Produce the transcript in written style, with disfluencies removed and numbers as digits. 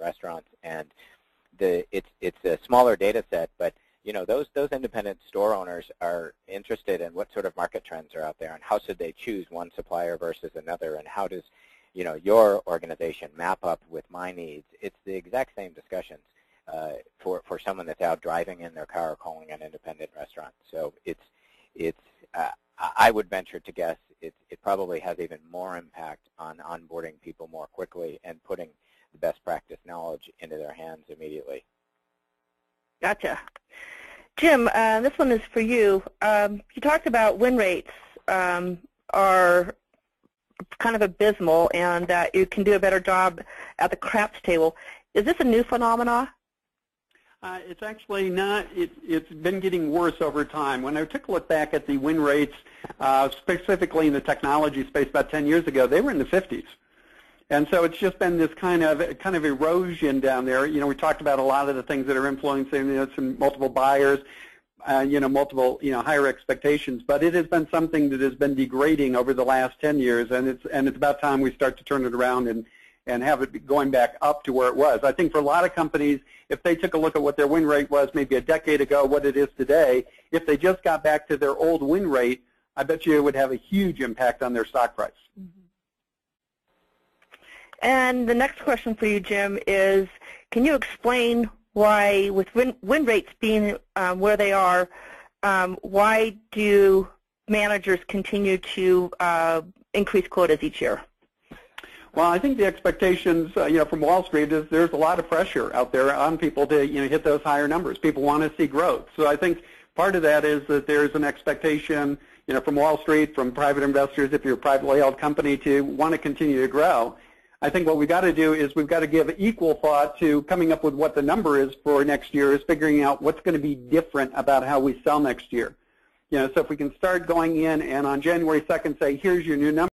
restaurants, and it's a smaller data set, but those independent store owners are interested in what sort of market trends are out there, and how should they choose one supplier versus another, and how does your organization map up with my needs. It's the exact same discussions for someone that's out driving in their car calling an independent restaurant. So I would venture to guess it probably has even more impact on onboarding people more quickly and putting the best practice knowledge into their hands immediately. Gotcha. Jim, this one is for you. You talked about win rates are kind of abysmal and that you can do a better job at the craps table. Is this a new phenomena? It's actually not. It's been getting worse over time. When I took a look back at the win rates, specifically in the technology space about 10 years ago, they were in the 50s. And so it's just been this kind of erosion down there. We talked about a lot of the things that are influencing some multiple buyers, multiple higher expectations. But it has been something that has been degrading over the last 10 years, and it's about time we start to turn it around and have it going back up to where it was. I think for a lot of companies, if they took a look at what their win rate was maybe a decade ago, what it is today, if they just got back to their old win rate, I bet you it would have a huge impact on their stock price. Mm-hmm. And the next question for you, Jim, is can you explain why, with win rates being where they are, why do managers continue to increase quotas each year? Well, I think the expectations, from Wall Street is there's a lot of pressure out there on people to, hit those higher numbers. People want to see growth. So I think part of that is that there's an expectation, from Wall Street, from private investors, if you're a privately held company, to want to continue to grow. I think what we've got to do is we've got to give equal thought to coming up with what the number is for next year, is figuring out what's going to be different about how we sell next year. So if we can start going in and on January 2nd say, here's your new number.